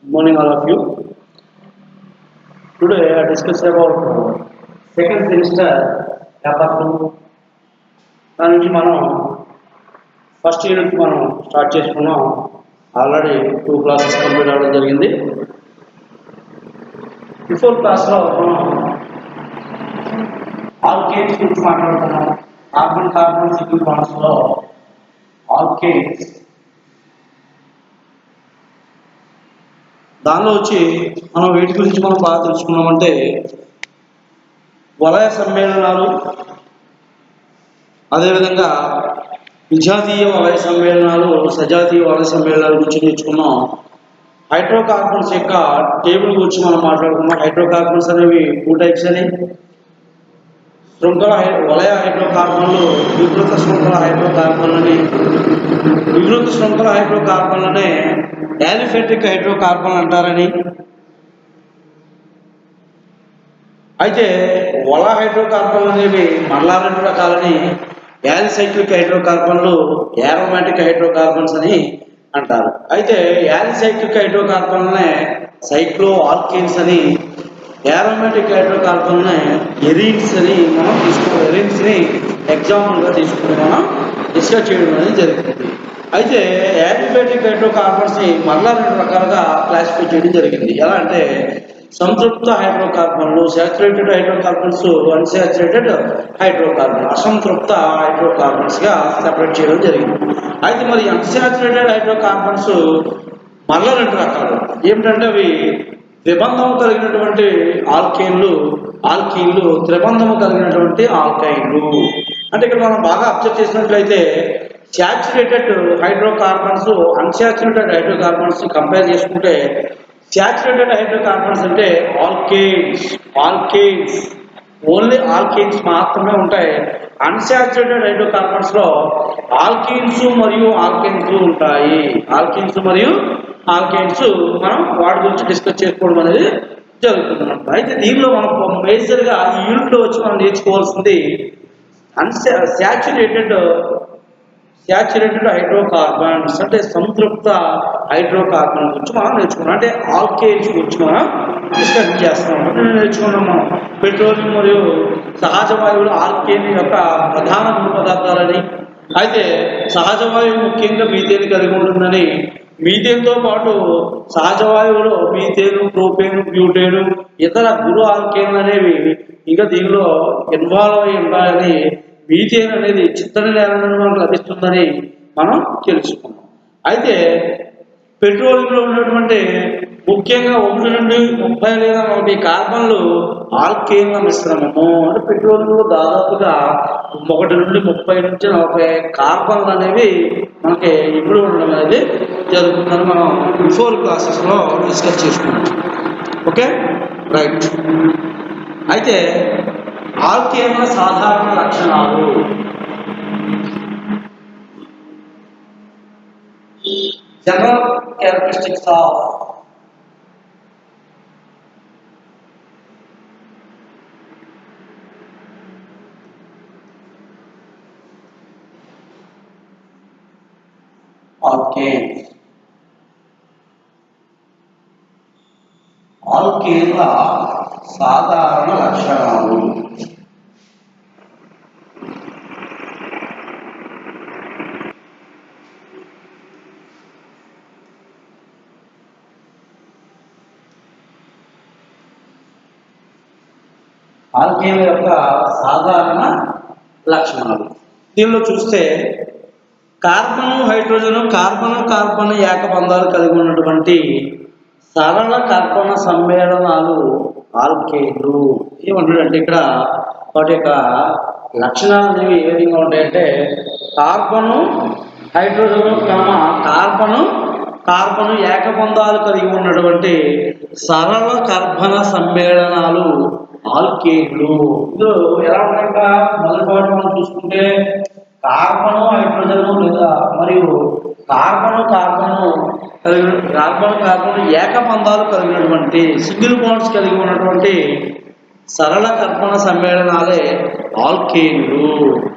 Good morning, all of you. Today I discuss about second semester paper 2. దాని నుంచి మనం first unit మనం start చేసుకున్నాం. ఆల్రెడీ 2 క్లాసెస్ కంప్లీట్ అవ్వడం జరిగింది. బిఫోర్ క్లాస్లో మనం ఆల్కేన్స్ గురించి మాట్లాడుతున్నాం. కార్బన్ కార్బన్ సింగిల్ బాండ్స్లో ఆల్కేన్స్ దానిలో వచ్చి మనం వీటి గురించి మనం బాగా తెలుసుకున్నామంటే వలయ సమ్మేళనాలు, అదేవిధంగా విజాతీయ వలయ సమ్మేళనాలు, సజాతీయ వలయ సమ్మేళనాల గురించి నేర్చుకున్నాం. హైడ్రోకార్బన్స్ యొక్క టేబుల్ గురించి మనం మాట్లాడుకున్నాం. హైడ్రోకార్బన్స్ అనేవి 2 టైప్స్ అని, శృంఖల వలయ హైడ్రోకార్బన్లు, వికృత శృంఖల హైడ్రోకార్బన్లని, వికృత శృంఖల హైడ్రోకార్బన్లనే యాలిఫెటిక్ హైడ్రోకార్బన్ అంటారని, అయితే వల హైడ్రోకార్బన్లు అనేవి మరలా 2 రకాలని, యాలిసైక్లిక్ హైడ్రోకార్బన్లు, ఏరోమాటిక్ హైడ్రోకార్బన్స్ అని అంటారు. అయితే యాలిసైక్లిక్ హైడ్రోకార్బన్లనే సైక్లో ఆల్కేన్స్ అని, ఏరోమాటిక్ హైడ్రోకార్బన్లనే ఎరీన్స్ అని మనం ఎరీన్స్ని ఎగ్జాంపుల్గా తీసుకుని మనం డిస్కస్ చేయడం అనేది జరుగుతుంది. అయితే యాలిఫెటిక్ హైడ్రోకార్బన్స్ని మరలా 2 రకాలుగా క్లాసిఫై చేయడం జరిగింది. ఎలా అంటే సంతృప్త హైడ్రోకార్బన్లు, సాచురేటెడ్ హైడ్రోకార్బన్స్, అన్సాచురేటెడ్ హైడ్రోకార్బన్, అసంతృప్త హైడ్రోకార్బన్స్గా సెపరేట్ చేయడం జరిగింది. అయితే మరి అన్సాచురేటెడ్ హైడ్రోకార్బన్స్ మరలా 2 రకాలు. ఏమిటంటే అవి త్రిబంధము కలిగినటువంటి ఆల్కీన్లు, త్రిబంధము కలిగినటువంటి ఆల్కైన్లు. అంటే ఇక్కడ మనం బాగా అబ్జర్వ్ చేసినట్లయితే saturated hydrocarbons, unsaturated hydrocarbons compare చేసుకుంటే సాచురేటెడ్ హైడ్రోకార్బన్స్ అంటే ఆల్కేన్స్ ఓన్లీ ఆల్కేన్స్ మాత్రమే ఉంటాయి. అన్సాచురేటెడ్ హైడ్రోకార్బన్స్లో ఆల్కీన్స్ మరియు ఆల్కేన్స్ ఉంటాయి. ఆల్కీన్స్ మరియు ఆల్కేన్స్ మనం వాటి గురించి డిస్కస్ చేసుకోవడం అనేది జరుగుతుందన్నమాట. అయితే దీనిలో మనం మేజర్గా ఈ యూనిట్లో వచ్చి మనం నేర్చుకోవాల్సింది సాచురేటెడ్ హైడ్రోకార్బన్స్ అంటే సంతృప్త హైడ్రోకార్బన్ గురించి మనం నేర్చుకున్నాం. అంటే ఆల్కేన్స్ గురించి మనం డిస్కస్ చేస్తున్నాం. నేర్చుకున్నాం మనం పెట్రోలియం మరియు సహజ వాయువులు ఆల్కేన్ యొక్క ప్రధాన మూల పదార్థాలని. అయితే సహజ వాయువు ముఖ్యంగా మీథేన్ కలిగి ఉంటుందని, మీథేన్తో పాటు సహజ వాయువులో మీథేను, ప్రోపేను, బ్యూటేను, ఇతర గురు ఆల్కేన్లు అనేవి ఇంకా దీనిలో ఇన్వాల్వ్ అయి ఉంటాయని, మీథేన్ అనేది చిత్తడి నేల నుండి మనకు లభిస్తుందని మనం తెలుసుకున్నాం. అయితే పెట్రోలియంలో ఉన్నటువంటి ముఖ్యంగా 1 నుండి 30 లేదా 40 కార్బన్లు ఆల్కేన్ల మిశ్రమము. అంటే పెట్రోలియంలో దాదాపుగా 1 నుండి 30 నుంచి 40 కార్బన్లు అనేవి మనకి ఇప్పుడు ఉండడం అనేది జరుగుతుందని మనం బిఫోర్ క్లాసెస్లో డిస్కస్ చేసుకున్నాం. Okay, right. అయితే ఆల్కేన్ల సాధారణ లక్షణాలు. జనరల్ క్యారెక్టరిస్టిక్స్ ఆఫ్ ఆల్కేన్ల సాధారణ లక్షణాలు. ఆల్కేన్ల యొక్క సాధారణ లక్షణాలు దీనిలో చూస్తే కార్బను హైడ్రోజను, కార్బన్ ఏకబంధాలు కలిగి ఉన్నటువంటి సరళ కర్బన సమ్మేళనాలు ఆల్కేన్లు. ఏమంటాడంటే ఇక్కడ వాటి యొక్క లక్షణాలు అనేవి ఏ విధంగా ఉంటాయంటే కార్బను హైడ్రోజను కార్బను ఏకబంధాలు కలిగి ఉన్నటువంటి సరళ కర్బన సమ్మేళనాలు ఆల్కేన్లు. ఇందులో ఎలా ఉన్నాక మొదటి పాటు మనం చూసుకుంటే కార్బను హైడ్రోజను లేదా మరియు కార్బను ఏకబంధాలు కలిగినటువంటి సింగిల్ బాండ్స్ కలిగి ఉన్నటువంటి సరళ కర్బన సమ్మేళనాలే ఆల్కేన్లు.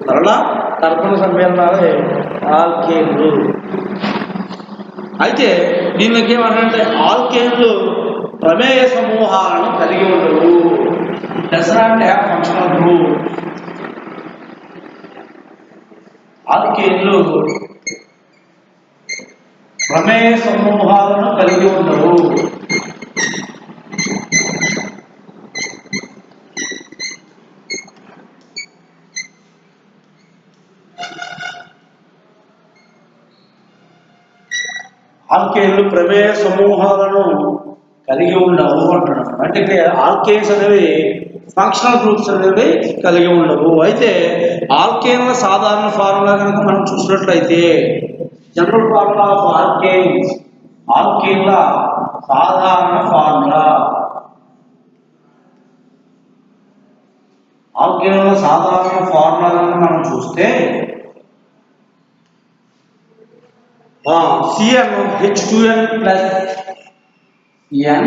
సరళ కర్బన సమ్మేళనాలే ఆల్కేన్లు. అయితే దీనికి ఏమంటే ఆల్కేన్లు ప్రమేయ సమూహాలను కలిగి ఉండవు. Does not have functional group. ఆల్కేన్లు ప్రమేయ సమూహాలను కలిగి ఉండవు. ఆల్కేన్లు ప్రమేయ సమూహాలను కలిగి ఉండవు అంటున్నాడు. అంటే ఆల్కేన్స్ అనేవి ఫంక్షనల్ గ్రూప్స్ అనేవి కలిగి ఉండవు. అయితే ఆల్కేన్ల సాధారణ ఫార్ములా కనుక మనం చూసినట్లయితే జనరల్ ఫార్ములా ఆఫ్ ఆల్కేన్స్, ఆల్కేన్ల సాధారణ ఫార్ములా, ఆల్కేన్ల సాధారణ ఫార్ములా కనుక మనం చూస్తే CN H2N plus N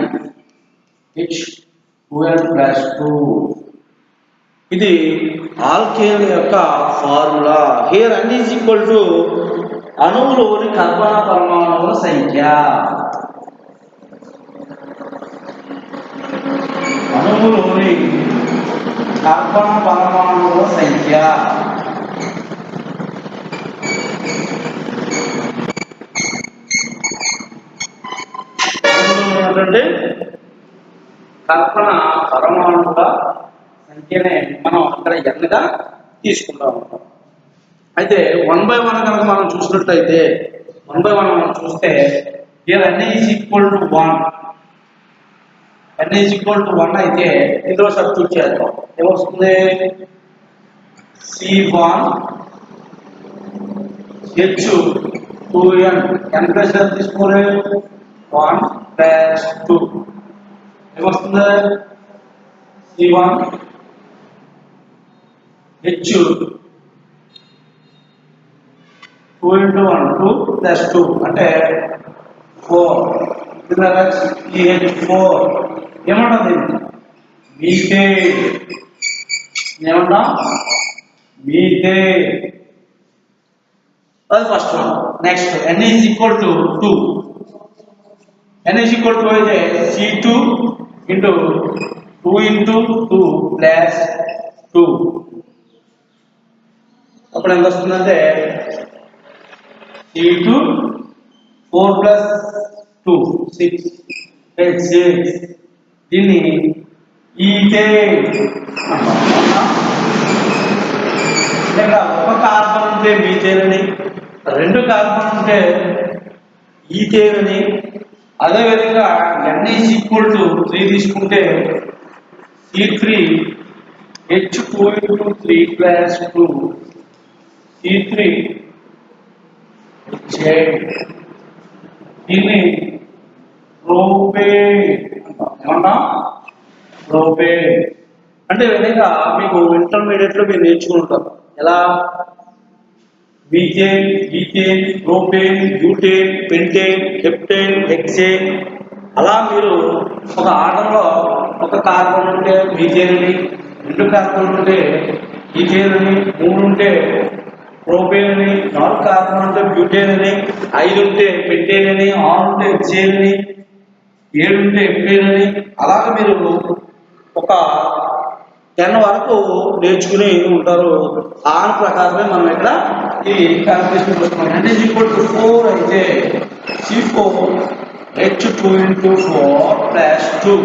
H2N plus 2. ఇది ఆల్కేన్ యొక్క formula. Here N is equal to అణువులోని కర్బన పరమాణువుల సంఖ్య. అణువులోని కర్బన పరమాణువుల సంఖ్య. అంటే కల్పన పరమాణువుల సంఖ్యనే మనం అక్కడ ఎన్గా తీసుకుంటా ఉంటాం. అయితే 1 by 1 కనుక మనం చూసినట్లయితే 1 by 1 మనం చూస్తే here n is equal to 1. n is equal to 1 అయితే ఇందులో సబ్స్టిట్యూట్ చేద్దాం. ఏమొస్తుంది? C1 H2N n plus n తీసుకోలే 1 plus 2 ఏమొస్తుంది? C1 H 2 into 1 2 plus 2 అంటే 4 CH4 ఏమంటుంది? మీథేన్. ఏమంటా? మీథేన్. అది first one. Next n is equal to 2. n is equal to అయితే C2 into 2 into 2 plus 2 అప్పుడు ఎంత వస్తుందంటే C2 4 plus 2 6 8 6. దీన్ని ఈథేన్ అంటాం. ఒక కార్బన్ ఉంటే మీథేన్ అని, 2 కార్బన్ ఉంటే ఈథేన్ అని. అదేవిధంగా n is equal to 3 తీసుకుంటే C3 H2 into 3 plus 2 C3 H8. దీన్ని ప్రోపేన్ ఏమన్నా? ప్రోపేన్. అంటే విధంగా మీకు ఇంటర్మీడియట్ లో మీరు నేర్చుకుంటారు. ఎలా? Methane, ethane, propane, butane, pentane, heptane, hexane. అలా మీరు ఒక ఆటంలో ఒక కార్బన్ ఉంటే మీథేన్ అని, 2 కార్బన్ ఉంటే ఈథేన్ అని, 3 ఉంటే ప్రోపేన్ అని, 4 కార్బన్ ఉంటే బ్యూటేన్ అని, 5 ఉంటే పెంటేన్ అని, 6 ఉంటే హెక్సేన్ అని, 7 ఉంటే హెప్టేన్ అని. అలాగే మీరు ఒక 10 వరకు నేర్చుకుని ఉంటారు. దాని ప్రకారమే మనం ఇక్కడ ఈ క్యాల్కులేషన్ చేస్తున్నాం. n is equal to 4 అయితే C4 H2 into 4 plus 2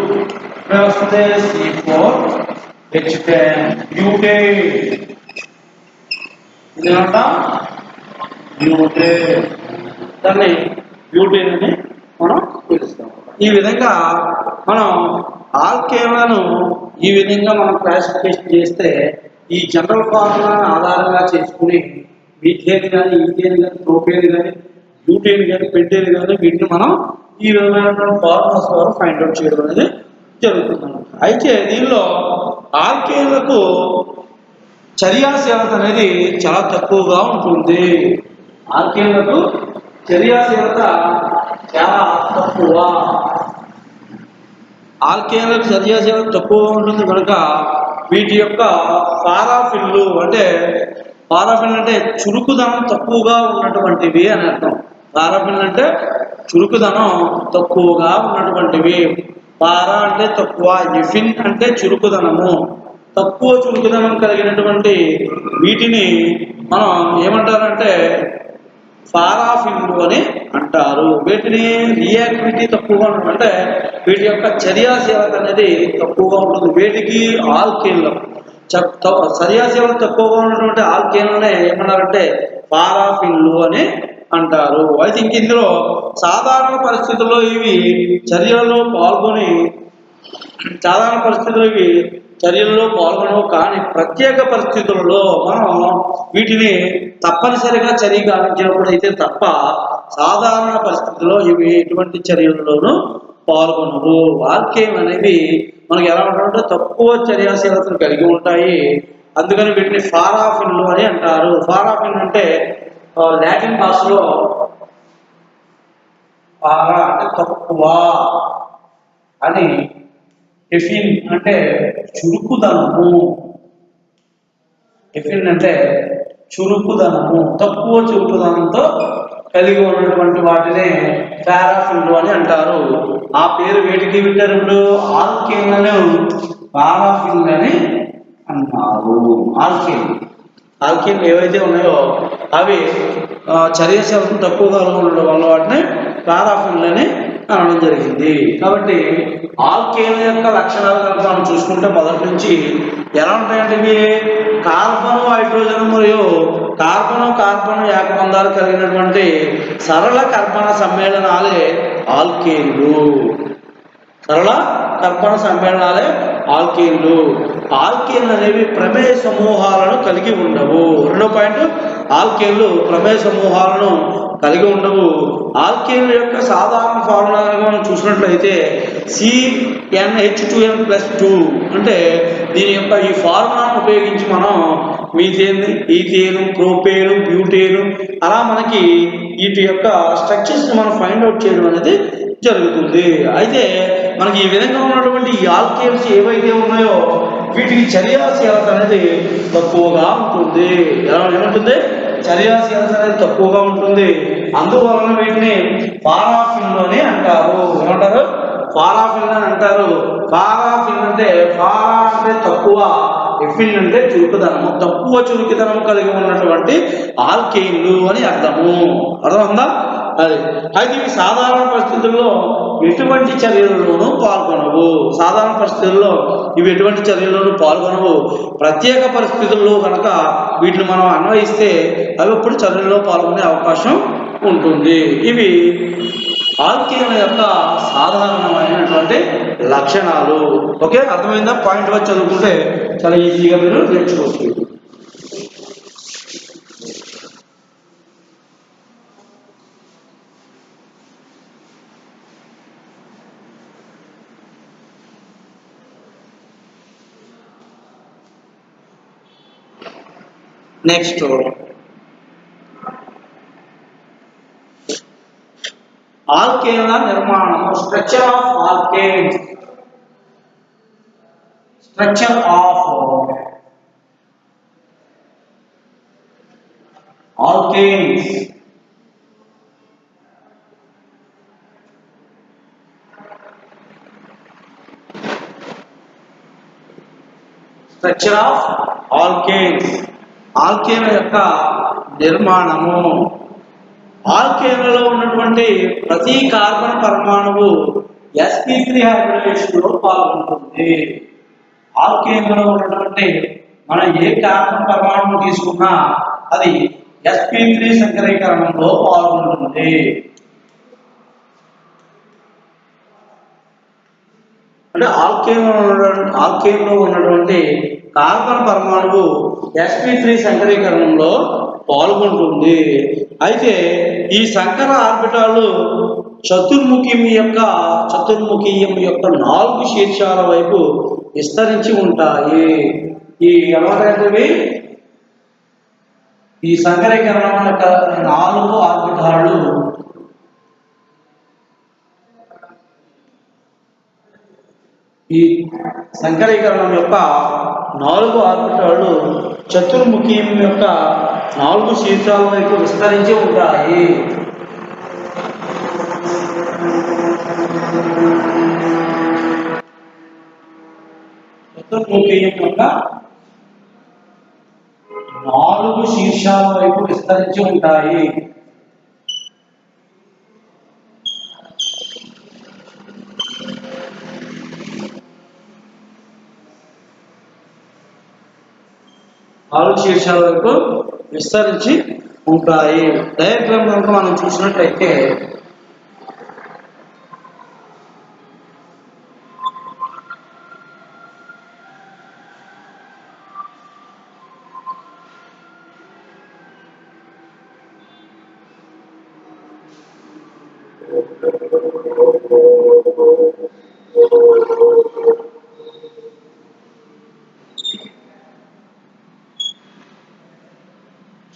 వస్తుంది C4 H10 బ్యూటేన్. ఇదేమంట? బ్యూటేన్. దాన్ని బ్యూటేన్ అని మనం పిలుస్తాం. ఈ విధంగా మనం ఆల్కేన్లను ఈ విధంగా మనం క్లాసిఫికేషన్ చేస్తే ఈ జనరల్ ఫార్ములాను ఆధారంగా చేసుకుని మీథేన్ కానీ, ఈథేన్ కానీ, ప్రోపేన్ కానీ, బ్యూటేన్ కానీ, పెంటేన్ కానీ వీటిని మనం ఈ విధమైన ఫార్ములాస్ ద్వారా ఫైండ్ అవుట్ చేయడం అనేది జరుగుతుంది. అయితే దీనిలో ఆల్కేన్లకు చర్యాశీలత అనేది చాలా తక్కువగా ఉంటుంది. ఆల్కేన్లకు చర్యాశీలత చాలా తక్కువ. ఆల్కేన్లకు చర్యాశీలత తక్కువగా ఉంటుంది కనుక వీటి యొక్క పారాఫిన్లు అంటే పారాఫిన్ అంటే చురుకుదనం తక్కువగా ఉన్నటువంటివి అని అర్థం. పారాఫిన్ అంటే చురుకుదనం తక్కువగా ఉన్నటువంటివి. పారా అంటే తక్కువ, ఎఫిన్ అంటే చురుకుదనము. తక్కువ చురుకుదనం కలిగినటువంటి వీటిని మనం ఏమంటారంటే పారాఫిన్లు అని అంటారు. వీటిని రియాక్టివిటీ తక్కువగా ఉంటుంది, అంటే వీటి యొక్క చర్యాశీలత అనేది తక్కువగా ఉంటుంది. వీటికి ఆల్కేన్లు చర్యాశీలత తక్కువగా ఉన్నటువంటి ఆల్కేన్లనే ఏమన్నారంటే పారాఫిన్లు అని అంటారు. అయితే ఇంక ఇందులో సాధారణ పరిస్థితుల్లో ఇవి చర్యలలో పాల్గొనవు, కానీ ప్రత్యేక పరిస్థితులలో మనం వీటిని తప్పనిసరిగా చర్య గావించినప్పుడు అయితే తప్ప సాధారణ పరిస్థితుల్లో ఇవి ఎటువంటి చర్యలలోనూ పాల్గొనవు. ఆల్కేన్ అనేవి మనకి ఎలా ఉంటాయంటే తక్కువ చర్యాశీలతను కలిగి ఉంటాయి, అందుకని వీటిని పారాఫిన్లు అని అంటారు. పారాఫిన్ అంటే లాటిన్ భాషలో పారా అంటే తక్కువ అని, ఎఫిన్ అంటే చురుకుదనము. ఎఫిన్ అంటే చురుకుదనము, తక్కువ చురుకుదనంతో కలిగి ఉన్నటువంటి వాటినే పారాఫిన్లు అని అంటారు. ఆ పేరు వేటికి పెట్టారు? ఇప్పుడు ఆల్కేన్లను పారాఫిన్లు అని అన్నారు. ఆల్కేన్ ఏవైతే ఉన్నాయో అవి చర్యశీలత తక్కువగా ఉండడం వల్ల వాటిని పారాఫిన్లు అని అనడం జరిగింది. కాబట్టి ఆల్కేన్ యొక్క లక్షణాలు కనుక మనం చూసుకుంటే మొదటి నుంచి ఎలా ఉంటాయంటే ఇవి కార్బన్, హైడ్రోజన్ మరియు కార్బన్ ఏకబంధాలు కలిగినటువంటి సరళ కర్బన సమ్మేళనాలే ఆల్కేన్లు. ఆల్కేన్లు అనేవి ప్రమేయ సమూహాలను కలిగి ఉండవు. రెండో పాయింట్, ఆల్కేన్లు ప్రమేయ సమూహాలను కలిగి ఉండవు. ఆల్కేన్ల యొక్క సాధారణ ఫార్ములా మనం చూసినట్లయితే CnH2n+2 అంటే దీని యొక్క ఈ ఫార్ములాను ఉపయోగించి మనం మీథేన్, ఈథేను, ప్రోపేను, బ్యూటేను అలా మనకి వీటి యొక్క స్ట్రక్చర్స్ మనం ఫైండ్ అవుట్ చేయడం అనేది జరుగుతుంది. అయితే మనకి ఈ విధంగా ఉన్నటువంటి ఈ ఆల్కేన్స్ ఏవైతే ఉన్నాయో వీటికి చర్యాశీలత అనేది తక్కువగా ఉంటుంది. ఏమంటుంది? చర్యాశీలత అనేది తక్కువగా ఉంటుంది. అందువలన వీటిని పారాఫిన్లు అని అంటారు. ఏమంటారు? పారాఫిన్ అని అంటారు. పారాఫిన్ అంటే పారా అంటే తక్కువ, ఎఫిన్ అంటే చురుకుదనము. తక్కువ చురుకుదనం కలిగి ఉన్నటువంటి ఆల్కేన్లు అని అర్థమవుందా? అది అయితే ఇవి సాధారణ పరిస్థితుల్లో ఎటువంటి చర్యలలోనూ పాల్గొనవు. ప్రత్యేక పరిస్థితుల్లో కనుక వీటిని మనం అన్వయిస్తే అవి ఇప్పుడు చర్యల్లో పాల్గొనే అవకాశం ఉంటుంది. ఇవి ఆల్కేన్ల యొక్క సాధారణమైనటువంటి లక్షణాలు. ఓకే, అర్థమైందా? పాయింట్ వచ్చి చదువుకుంటే చాలా ఈజీగా మీరు నేర్చుకోవచ్చు. నెక్స్ట్ ఆల్కేన్ల నిర్మాణం. Structure of alkanes. Structure of alkanes. ఆల్కేన్ల యొక్క నిర్మాణము. ఆల్కేన్లలో ఉన్నటువంటి ప్రతి కార్బన్ పరమాణువు sp3 హైబ్రిడేషన్ లో పాల్గొంటుంది. ఆల్కేన్లలో ఉన్నటువంటి మనం ఏ కార్బన్ పరమాణువు తీసుకున్నా అది sp3 సంకరీకరణంలో పాల్గొంటుంది. అంటే ఆల్కేన్లో ఉన్నటువంటి కార్బన్ పరమాణువు sp3 సంకరీకరణంలో పాల్గొంటుంది. అయితే ఈ సంకర ఆర్బిటాలు చతుర్ముఖీయం యొక్క 4 శీర్షాల వైపు విస్తరించి ఉంటాయి. ఈ ఎలాంటివి? ఈ సంకరీకరణం యొక్క 4 ఆర్బిటాలు చతుర్ముఖీయం యొక్క 4 శీర్షాల వైపు విస్తరించి ఉంటాయి. చతుర్ముఖీయం యొక్క 4 శీర్షాల వైపు విస్తరించి ఉంటాయి. శీర్షాల వైపు విస్తరించి ఉంటాయి. డయాగ్రామ్ కనుక మనం చూసినట్లయితే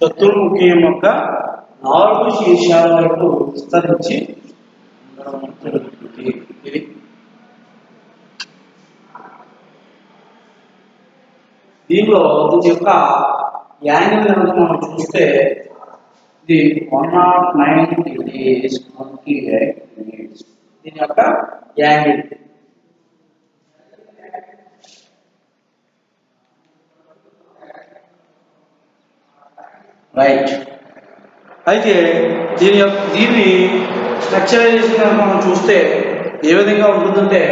చతుర్ముఖీయం యొక్క 4 శీర్షాల వరకు విస్తరించి ఇది దీనిలో దీని యొక్క యాంగిల్ కనుక మనం చూస్తే ఇది 109 degrees 28 minutes. దీని యొక్క యాంగిల్ రైట్. అయితే దీన్ని స్ట్రక్చరైజేషన్ కనుక మనం చూస్తే ఏ విధంగా ఉంటుందంటే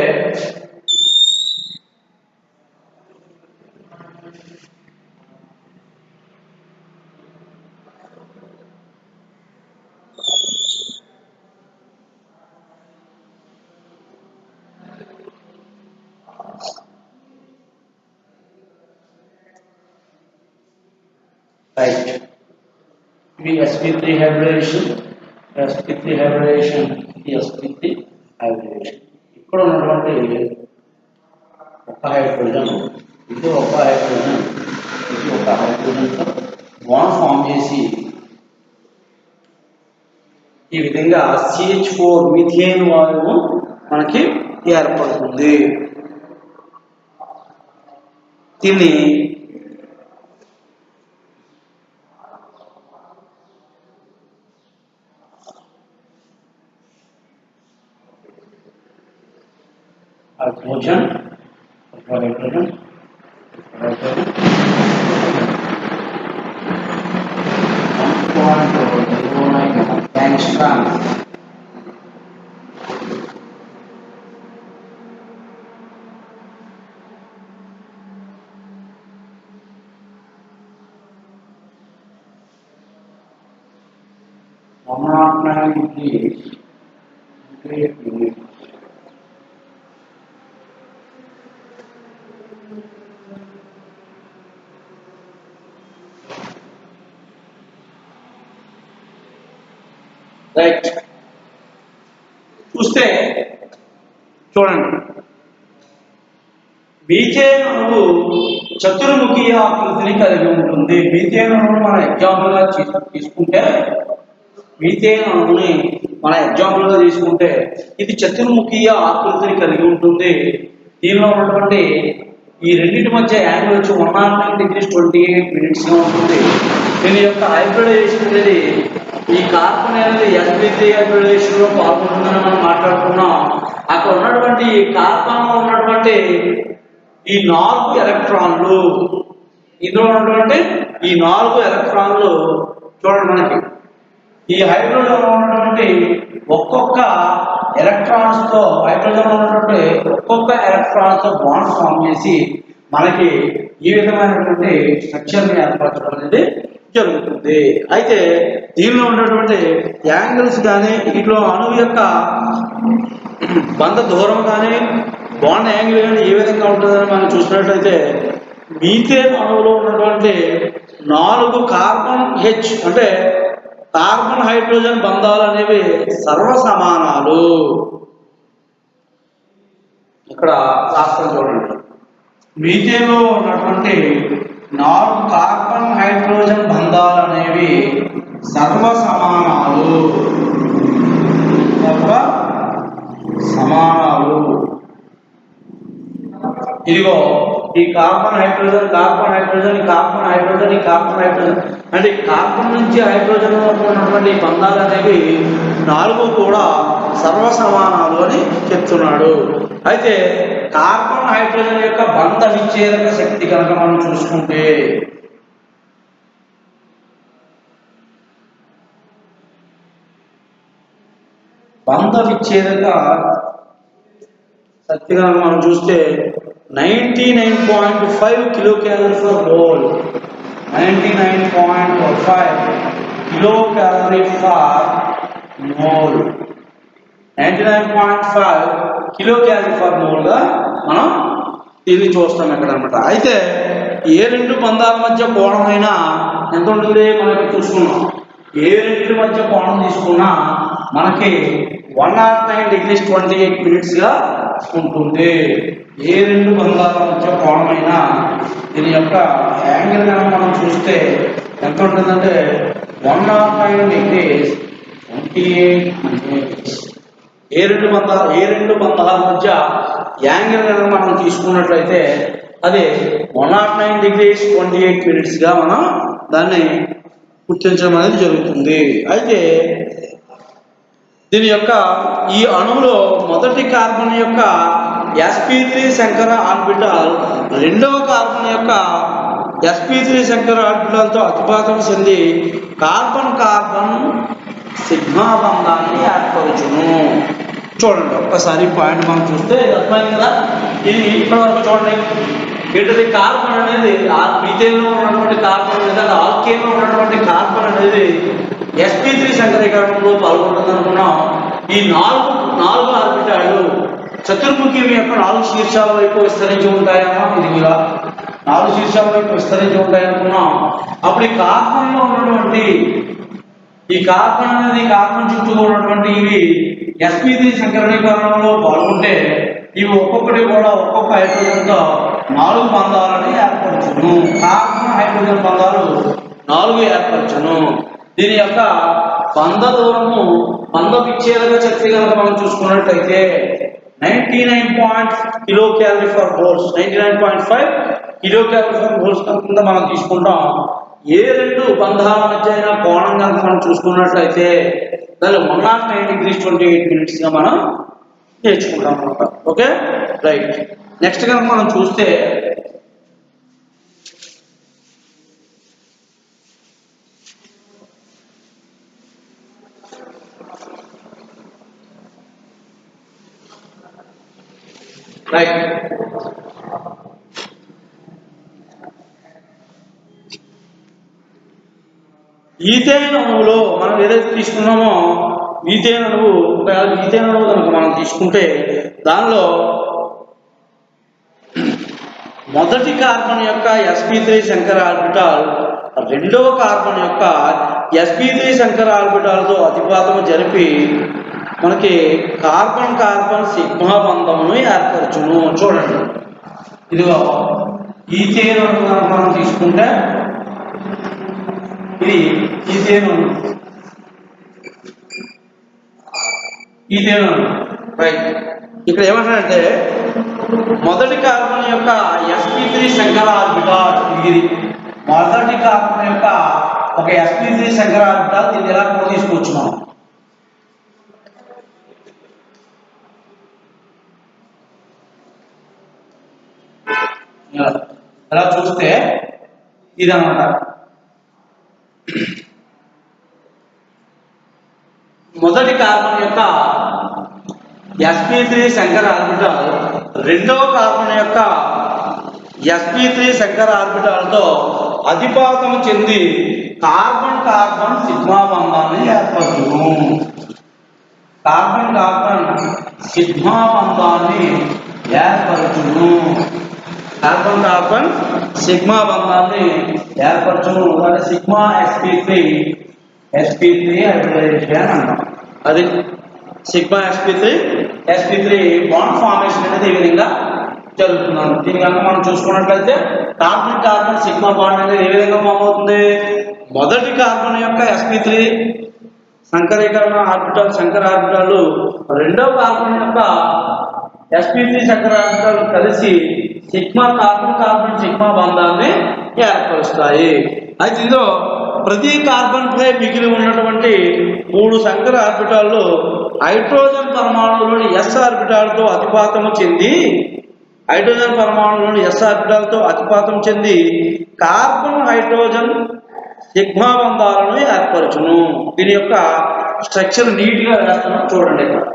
రైట్. ఇది sp3 hybridisation, sp3 hybridisation, sp3 hybridisation. ఇక్కడ ఉన్నటువంటి ఒక హైడ్రోజన్, ఇది ఒక హైడ్రోజన్, ఇది ఒక హైడ్రోజన్తో బాండ్ ఫామ్ చేసి ఈ విధంగా CH4 మీథేన్ వాయువు మనకి ఏర్పడుతుంది. దీన్ని hydrogen, hydrogen, hydrogen, 1.09 angstrom. Right. చూస్తే చూడండి, మీథేన్ అణువు చతుర్ముఖీయ ఆకృతిని కలిగి ఉంటుంది. మీథేన్ అణువును మన ఎగ్జాంపుల్ గా తీసుకుంటే ఇది చతుర్ముఖీయ ఆకృతిని కలిగి ఉంటుంది. దీనిలో ఉన్నటువంటి ఈ రెండింటి మధ్య యాంగిల్ వచ్చి 109 degrees 28 minutes గా ఉంటుంది. దీని యొక్క హైబ్రిడైజేషన్ అనేది ఈ కార్బన్ అనేది sp3 హైబ్రిడేషన్ లో పాల్గొంటుందని మనం మాట్లాడుకున్నాం. అక్కడ ఉన్నటువంటి ఈ కార్బన్ లో ఉన్నటువంటి ఈ 4 ఎలక్ట్రాన్లు, ఇందులో ఉన్నటువంటి ఈ 4 ఎలక్ట్రాన్లు చూడండి, మనకి ఈ హైడ్రోజన్ లో ఉన్నటువంటి ఒక్కొక్క ఎలక్ట్రాన్స్ తో బాండ్ ఫామ్ చేసి మనకి ఈ విధమైనటువంటి స్ట్రక్చర్ ని ఏర్పరచడం అనేది జరుగుతుంది. అయితే దీనిలో ఉన్నటువంటి యాంగిల్స్ కానీ, వీటిలో అణువు యొక్క బంధ దూరం కానీ, బాండ్ యాంగిల్ కానీ ఏ విధంగా ఉంటుందని మనం చూసినట్లయితే మీథేన్ అణువులో ఉన్నటువంటి 4 కార్బన్ H అంటే కార్బన్ హైడ్రోజన్ బంధాలు అనేవి సర్వసమానాలు. ఇక్కడ రాష్ట్రం చూడండి, మీథేన్లో ఉన్నటువంటి 4 కార్బన్ హైడ్రోజన్ బంధాలు అనేవి సర్వసమానాలు. ఇదిగో ఈ కార్బన్ హైడ్రోజన్ అంటే కార్బన్ నుంచి హైడ్రోజన్ ఉన్నటువంటి బంధాలు అనేవి 4 కూడా సర్వసమానాలు అని చెప్తున్నాడు. అయితే కార్బన్ హైడ్రోజన్ యొక్క బంధ విచ్ఛేదక శక్తి కనుక మనం చూసుకుంటే బంధ విచ్ఛేదక శక్తి కనుక మనం చూస్తే 99.5 kilo calorie for mole 99.5 kilo calorie for mole 99.5 kilo calorie for mole గా మనం దీన్ని చూస్తాం ఇక్కడ అనమాట. అయితే ఏ రెండు బంధాల మధ్య కోణమైనా ఎంత ఉంటుంది మనకి చూసుకున్నాం. ఏ రెండు మధ్య కోణం తీసుకున్నా మనకి 109 degrees 28 minutes గా ఉంటుంది. ఏ రెండు బంధాల మధ్య కోణమైనా దీని యొక్క యాంగిల్ కనుక మనం చూస్తే ఎంత ఉంటుందంటే 109 degrees 28 minutes. ఏ రెండు బంధాల మధ్య యాంగిల్ కనుక మనం తీసుకున్నట్లయితే అది 109 degrees 28 minutes గా మనం దాన్ని గుర్తించడం అనేది జరుగుతుంది. అయితే దీని యొక్క ఈ అణువులో మొదటి కార్బన్ యొక్క sp3 శంకర ఆర్బిటాల్ రెండవ కార్బన్ యొక్క sp3 శంకర ఆర్బిటాల్తో అతిపాతం చెంది కార్బన్ కార్బన్ సిగ్మా బంధాన్ని ఏర్పరచును. చూడండి ఒక్కసారి పాయింట్ మనం చూస్తే అర్థమైంది కదా. ఇది ఇప్పటి వరకు చూడండి, ఏంటది కార్బన్ అనేది మీథేన్లో ఉన్నటువంటి కార్బన్ అనేది ఆల్కేన్లో ఉన్నటువంటి కార్బన్ అనేది sp3 శంకరీకరణలో పాల్గొంటుంది అనుకున్నాం. ఈ నాలుగు ఆర్బిటాలు చతుర్ముఖి యొక్క 4 శీర్షాల వైపు విస్తరించి ఉంటాయమ్మా. ఇది ఇలా 4 శీర్షాల వైపు విస్తరించి ఉంటాయనుకున్నాం. అప్పుడు ఈ కార్బన్లో ఉన్నటువంటి ఈ కార్బన్ అనేది కార్బన్ చుట్టూ ఉన్నటువంటి ఇవి sp3 శంకరీకరణలో పాల్గొంటే ఇవి ఒక్కొక్కటి కూడా ఒక్కొక్క హైడ్రోజన్తో 4 బంధాలని ఏర్పరచును. కార్బన్ హైడ్రోజన్ బంధాలు 4 ఏర్పరచును. దీని యొక్క బంధ దూరము బంధ విచ్ఛేదక శక్తి కనుక మనం చూసుకున్నట్లయితే 99 kilo calorie for moles 99.5 kilo calorie for moles కింద మనం తీసుకుంటాం. ఏ రెండు బంధాల మధ్య అయినా కోణం కనుక మనం చూసుకున్నట్లయితే దాన్ని 109 degrees 28 minutes గా మనం నేర్చుకుంటాం అన్నమాట. Okay right. నెక్స్ట్ కనుక మనం చూస్తే రైట్ ఈథేన్ అణువులో మనం ఏదైతే తీసుకున్నామో ఈథేన్ అణువు ఈథేన్ అణువు కనుక మనం తీసుకుంటే దానిలో మొదటి కార్బన్ యొక్క sp3 శంకర ఆర్బిటాల్ రెండవ కార్బన్ యొక్క sp3 శంకర ఆర్బిటాల్తో అతిపాతం జరిపి మనకి కార్బన్ కార్బన్ సిగ్మా బంధమును ఏర్పరచును. చూడండి ఇదిగో ఈథేన్ అణువు కనుక మనం తీసుకుంటే ఇది ఈథేన్ రైట్. ఇక్కడ ఏమంటారంటే మొదటి కార్బన్ యొక్క sp3 శంకర ఆర్బిటాల్ ఇది మొదటి కార్బన్ యొక్క ఒక sp3 శంకర ఆర్బిటాల్ దీన్ని ఎలా కూడా తీసుకొచ్చున్నాం. ఎలా చూస్తే ఇదన్నమాట మొదటి కార్బన్ యొక్క sp3 శంకర ఆర్బిటాల్ రెండవ కార్బన్ యొక్క sp3 శంకర ఆర్బిటాల్తో అతిపాతం చెంది కార్బన్ కార్బన్ సిగ్మా బంధాన్ని ఏర్పరచును. కార్బన్ కార్బన్ సిగ్మా బంధాన్ని ఏర్పరచును. కార్బన్ కార్బన్ సిగ్మా బంధాన్ని ఏర్పరచును. అంటే సిగ్మా sp3 హైడ్రోజనేషన్ అంటాం. అది సిగ్మా sp3 బాండ్ ఫార్మేషన్ అనేది ఈ విధంగా జరుగుతున్నాను. దీని కనుక మనం చూసుకున్నట్లయితే కార్బన్ కార్బన్ సిగ్మా బాండ్ అనేది ఏ విధంగా ఫామ్ అవుతుంది. మొదటి కార్బన్ యొక్క sp3 సంకరీకరణ ఆర్బిటాల్ శంకర ఆర్బిటాలు రెండవ కార్బన్ యొక్క sp3 శంకర ఆర్బిటాలు కలిసి సిగ్మా కార్బన్ కార్బన్ సిగ్మా బంధాన్ని ఏర్పరుస్తాయి. అయితే ఇందులో ప్రతి కార్బన్ పై మిగిలి ఉన్నటువంటి 3 శంకర ఆర్బిటాల్లో హైడ్రోజన్ పరమాణువులోని s ఆర్బిటాల్తో అతిపాతము చెంది హైడ్రోజన్ పరమాణువులను ఎస్ ఆర్బిటాలతో అతిపాతం చెంది కార్బన్ హైడ్రోజన్ సిగ్మా బంధాలను ఏర్పరచును. దీని యొక్క స్ట్రక్చర్ నీట్ గా వేస్తున్నాం చూడండి. ఇక్కడ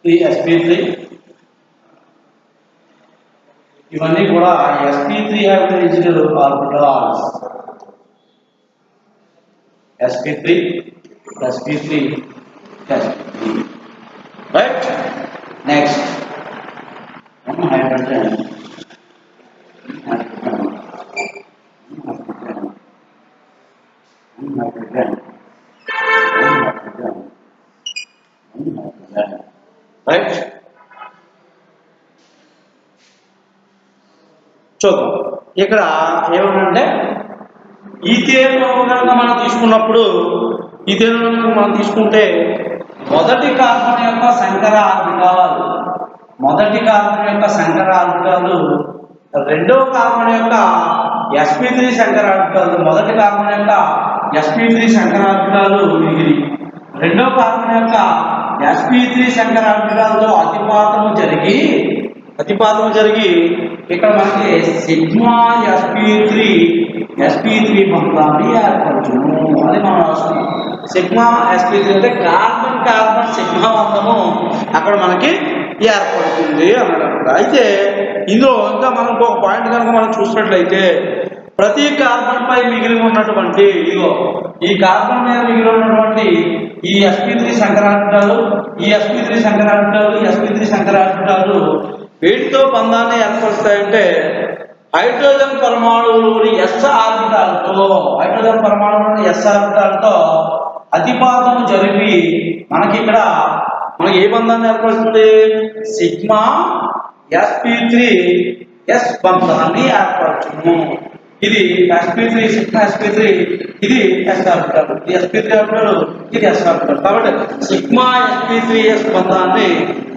ఈ sp3 ఇవన్నీ కూడా sp3 hybridized orbitals. sp3 sp3 sp3 right. Next hydrogen right. చూద్దాం ఇక్కడ ఏమంటే ఈథేన్ కనుక మనం తీసుకున్నప్పుడు మనం తీసుకుంటే మొదటి కార్బన్ యొక్క సంకర ఆర్బిటాలు రెండవ కార్బన్ యొక్క sp3 సంకర ఆర్బిటాలు. మొదటి కార్బన్ యొక్క sp3 సంకర ఆర్బిటాలు ఇది. రెండవ కార్బన్ యొక్క sp3 సంకర ఆర్బిటాలతో అతిపాతము జరిగి ఇక్కడ మనకి సిగ్మా sp3 బంధాన్ని ఏర్పరచును. అది మనం రాస్తున్నాం. సిగ్మా sp3 అంటే కార్బన్ సిగ్మా బంధము అక్కడ మనకి ఏర్పడుతుంది అన్నమాట. అయితే ఇందులో ఇంకా మనం ఒక పాయింట్ కనుక మనం చూసినట్లయితే ప్రతి కార్బన్ పై మిగిలి ఉన్నటువంటి ఈ కార్బన్ మీద మిగిలి ఉన్నటువంటి ఈ sp3 సంకరార్బిటాలు వీటితో బంధాన్ని ఏర్పరుస్తాయంటే హైడ్రోజన్ పరమాణువులోని ఎస్ ఆర్బిటాలతో అతిపాతం జరిపి మనకి ఏ బంధాన్ని ఏర్పరుస్తుంది? సిగ్మా sp3 ఎస్ బంధాన్ని ఏర్పరచును. ఇది సిగ్మా sp3 ఇది ఎస్ ఆర్బిటాల్, ఇది sp3 ఆర్బిటాల్, ఇది ఎస్ ఆర్బిటాల్. కాబట్టి సిగ్మా sp3 ఎస్ బంధాన్ని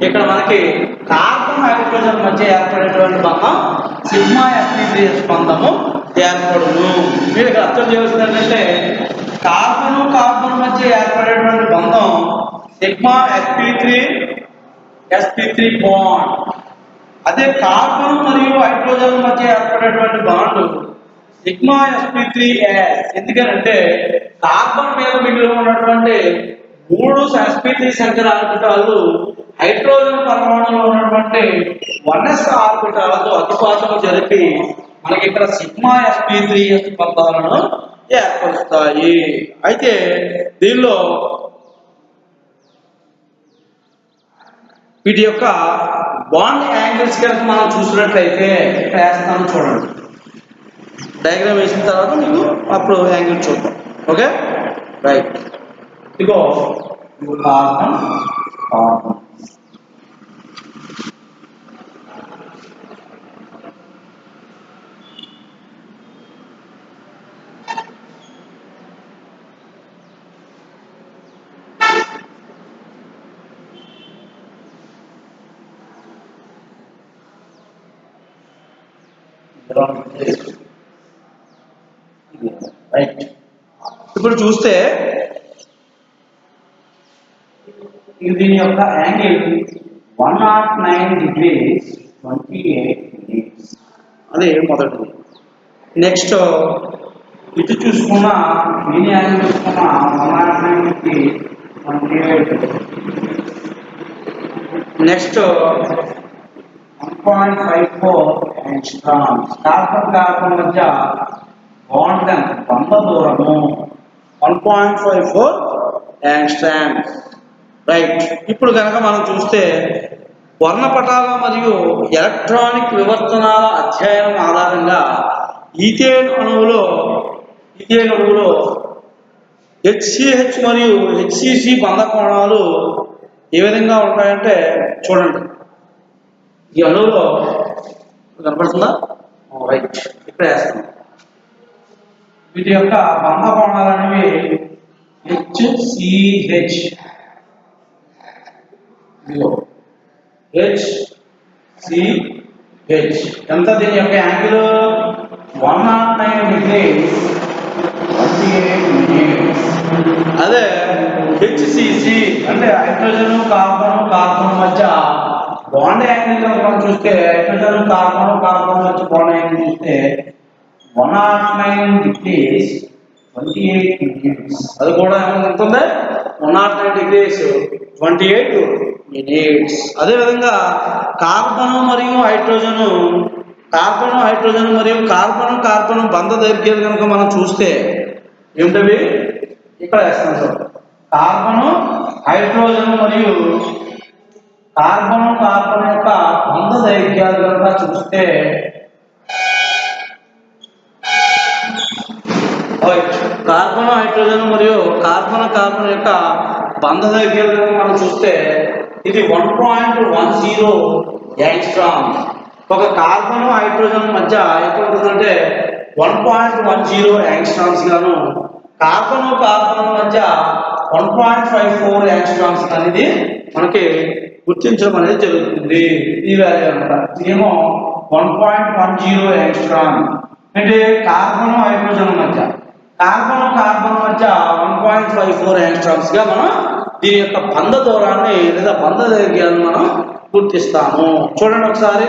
ఇక్కడ మనకి కార్బన్ హైడ్రోజన్ మధ్య ఏర్పడేటువంటి బంధం సిగ్మా sp3 ఎస్ బంధము ఏర్పడును. మీరు ఇక్కడ అర్థం చేయవలసింది ఏంటంటే కార్బన్ మధ్య ఏర్పడేటువంటి బంధం సిగ్మా sp3 బాండ్. అదే కార్బన్ మరియు హైడ్రోజన్ మధ్య ఏర్పడేటువంటి బాండ్ సిగ్మా sp3s. ఎందుకంటే కార్బన్ మీద మిగిలి ఉన్నటువంటి 3 sp3 సంకర ఆర్బిటాలు హైడ్రోజన్ పరమాణువులో ఉన్నటువంటి 1s ఆర్బిటాలతో అతిపాతం జరిపి మనకి ఇక్కడ సిగ్మా sp3s బంధాలను ఏర్పరుస్తాయి. అయితే దీనిలో వీటి యొక్క బాండ్ యాంగిల్స్ కనుక మనం చూసినట్లయితే వేస్తాను చూడండి. డయాగ్రామ్ వేసిన తర్వాత మీకు అప్పుడు యాంగిల్ చూద్దాం. Okay right. ఇగో కార్బన్ రైట్. ఇప్పుడు చూస్తే దీని యొక్క యాంగిల్ 109 degrees 28 minutes. అదే మొదటిది. నెక్స్ట్ ఇటు చూసుకున్న దీని యాంగిల్ చూసుకున్న 109 degree 28. Next 1.54 angstrom. కార్బన్ మధ్య బాండ్ లెంగ్త్ బంధ దూరము 1.54 యాంగ్స్ట్రామ్. రైట్. ఇప్పుడు కనుక మనం చూస్తే వర్ణపటాల మరియు ఎలక్ట్రానిక్ వివర్తనాల అధ్యయనం ఆధారంగా ఈథేన్ అణువులో HCH మరియు HCC బంధ కోణాలు ఏ విధంగా ఉంటాయంటే చూడండి. ఈ అణువులో కనపడుతుందా? రైట్, ఇక్కడ వేస్తాం. వీటి యొక్క బంధ కోణాలు అనేవి HCH, HCH ఎంత? దీని యొక్క యాంగిల్ 109 degrees 28 minutes. అదే HCC అంటే హైడ్రోజన్ కార్బన్ మధ్య బాండ్ యాంగిల్ మనం చూస్తే హైడ్రోజన్ కార్బన్ మధ్య బాండ్ యాంగిల్ చూస్తే 109 degrees 28 minutes. అది కూడా ఏమవుతుంది? 109 degrees 28 minutes. అదేవిధంగా కార్బన్ హైడ్రోజన్ మరియు కార్బన్ బంధ దైర్ఘ్యాలు కనుక మనం చూస్తే ఏమిటవి? ఇక్కడ వేస్తాం సార్. కార్బన్ హైడ్రోజన్ మరియు కార్బన్ యొక్క బంధ దైర్ఘ్యాలు కనుక చూస్తే కార్బన్ హైడ్రోజన్ మరియు కార్బన్ యొక్క బంధ దైర్ఘ్యాలు కనుక మనం చూస్తే ఇది 1.10 యాంగ్స్ట్రామ్. ఒక కార్బన్ హైడ్రోజన్ మధ్య ఎంత ఉంటుందంటే 1.10 యాంగ్స్ట్రామ్స్ గాను, కార్బన్ మధ్య 1.54 యాంగ్స్ట్రామ్స్ అనేది మనకి గుర్తించడం అనేది జరుగుతుంది. ఈ వాల్యూ అనమాట. ఇదేమో 1.10 యాంగ్స్ట్రామ్. అంటే కార్బన్ హైడ్రోజన్ మధ్య 1.54 యాంగ్స్ట్రామ్స్ గా మనం దీని యొక్క బంధ దూరాన్ని లేదా బంధ దైర్ఘ్యాన్ని మనం గుర్తిస్తాము. చూడండి ఒకసారి.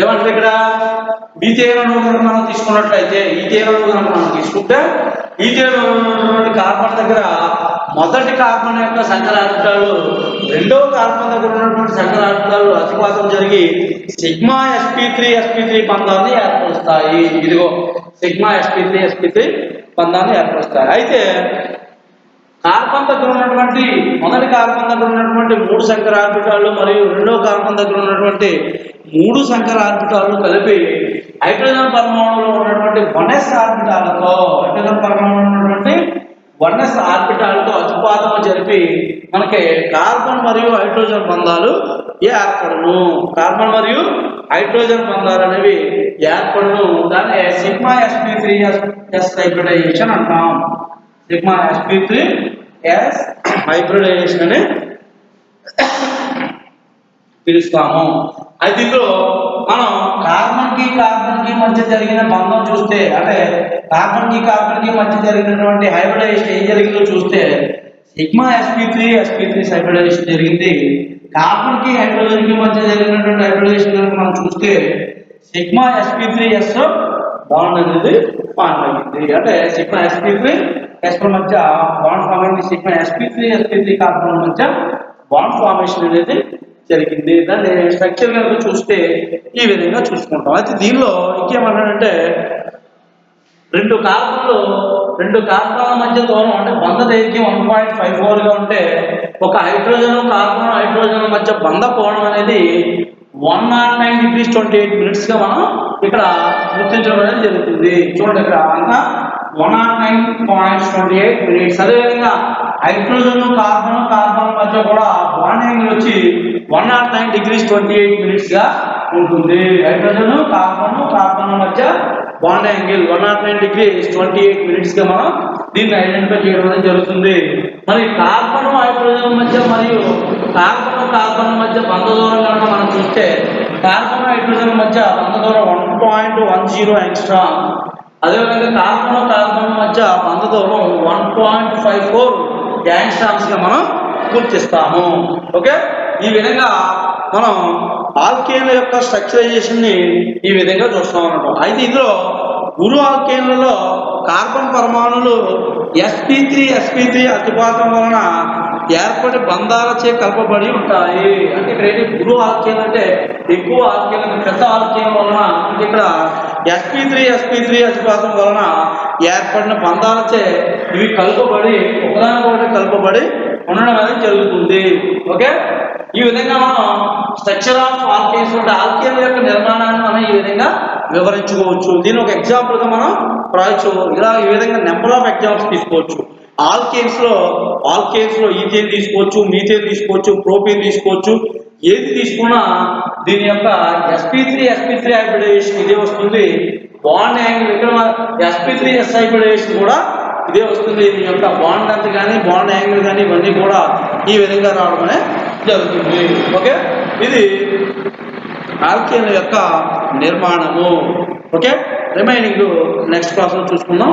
ఏమంటే ఇక్కడ ఈథేన్ అణువు కనుక మనం తీసుకున్నట్లయితే ఈథేన్ కార్బన్ దగ్గర మొదటి కార్బన్ యొక్క సంకర ఆర్బిటాలు రెండవ కార్బన్ దగ్గర ఉన్నటువంటి సంకర ఆర్బిటాలు అతిపాతం జరిగి సిగ్మా sp3 బంధాన్ని ఏర్పరుస్తాయి. ఇదిగో సిగ్మా sp3 బంధాన్ని ఏర్పరుస్తాయి. అయితే మొదటి కార్బన్ దగ్గర ఉన్నటువంటి 3 సంకర ఆర్బిటాలు మరియు రెండవ కార్బన్ దగ్గర ఉన్నటువంటి 3 సంకర ఆర్బిటాలు కలిపి హైడ్రోజన్ పరమాణువులో ఉన్నటువంటి 1s ఆర్బిటాలతో అతిపాతం జరిపి మనకి కార్బన్ మరియు హైడ్రోజన్ బంధాలు ఏర్పడును. అనేవి ఏర్పడును. దాన్ని సిగ్మా sp3s హైబ్రిడైజేషన్ అంటాం. సిగ్మా sp3s హైబ్రిడైజేషన్ అని పిలుస్తాము. అయితే ఇందులో మనం కార్బన్ కి మధ్య జరిగిన బంధం చూస్తే, అంటే కార్బన్ కి మధ్య జరిగినటువంటి హైబ్రిడైజేషన్ ఏం జరిగిందో చూస్తే సిగ్మా sp3 హైబ్రిడైజేషన్ జరిగింది. కార్బన్ కి హైడ్రోజన్ కి మధ్య జరిగినటువంటి హైబ్రిడైజేషన్ కనుక మనం చూస్తే సిగ్మా sp3s బాండ్ అనేది ఫార్మ్ అయింది. అంటే సిగ్మా sp3s మధ్య బాండ్ ఫార్మ్ అయింది. సిగ్మా sp3 కార్బన్ మధ్య బాండ్ ఫార్మేషన్ అనేది జరిగింది. దాన్ని స్ట్రక్చర్ కనుక చూస్తే ఈ విధంగా చూసుకుంటాం. అయితే దీనిలో ఇంకేమన్నాడంటే రెండు కార్బన్ల మధ్య దూరం అంటే బంధ దైర్ఘ్యం 1.54 గా ఉంటే ఒక హైడ్రోజన్ మధ్య బంధ కోణం అనేది 109 degrees 28 minutes గా మనం ఇక్కడ గుర్తించడం అనేది జరుగుతుంది. చూడండి ఇక్కడ అంతా 109.28 minutes. అదేవిధంగా హైడ్రోజన్ కార్బన్ మధ్య కూడా బాండ్ యాంగిల్ వచ్చి 109 degrees 28 minutes గా ఉంటుంది. హైడ్రోజన్ కార్బన్ మధ్య బాండ్ యాంగిల్ 109 degrees 28 minutes గా మనం దీన్ని ఐడెంటిఫై చేయడం అనేది జరుగుతుంది. మరి కార్బన్ హైడ్రోజన్ మధ్య మరియు కార్బన్ మధ్య బంధ దూరం కనుక మనం చూస్తే కార్బన్ హైడ్రోజన్ మధ్య బంధ దూరం 1.10 యాంగ్స్ట్రామ్. అదేవిధంగా కార్బన్ మధ్య బంధ దూరం 1.54 యాంగ్స్ట్రామ్స్ గా మనం గుర్తిస్తాము. ఓకే, ఈ విధంగా మనం ఆల్కేన్ల యొక్క స్ట్రక్చరైజేషన్ ని ఈ విధంగా చూస్తాం అన్నమాట. అయితే ఇందులో గురు ఆల్కేన్లలో కార్బన్ పరమాణువులు sp3 అతిపాతం వలన ఏర్పడి బంధాలచే కలపబడి ఉంటాయి. అంటే ఇక్కడ ఏంటి, గురు ఆల్కేన్ అంటే ఎక్కువ ఆల్కేన్, పెద్ద ఆల్కేన్ వలన ఇక్కడ sp3 అతిపాతం వలన ఏర్పడిన బంధాలచే ఇవి కలుపబడి ఒకదానికొకటి కలుపబడి ఉండడం అనేది జరుగుతుంది. ఓకే, ఈ విధంగా మనం స్ట్రక్చర్ ఆఫ్ ఆల్కేన్స్ అంటే ఆల్కేన్ యొక్క నిర్మాణాన్ని మనం ఈ విధంగా వివరించుకోవచ్చు. దీని ఒక ఎగ్జాంపుల్ గా మనం రాయొచ్చు. ఇలా ఈ విధంగా నెంబర్ ఆఫ్ ఎగ్జాంపుల్స్ తీసుకోవచ్చు. ఆల్కేన్స్ లో ఈథేన్ తీసుకోవచ్చు, మీథేన్ తీసుకోవచ్చు, ప్రోపేన్ తీసుకోవచ్చు. ఏది తీసుకున్నా దీని యొక్క sp3 హైబ్రిడైజేషన్ ఇదే వస్తుంది. బాండ్ యాంగిల్ ఇక్కడ sp3s హైబ్రిడైజేషన్ కూడా ఇదే వస్తుంది. దీని యొక్క బాండ్ లెంత్ కానీ బాండ్ యాంగిల్ కానీ ఇవన్నీ కూడా ఈ విధంగా రావడం అనేది జరుగుతుంది. ఓకే, ఇది ఆల్కేన్ యొక్క నిర్మాణము. ఓకే, రిమైనింగ్ నెక్స్ట్ క్లాస్లో చూసుకుందాం.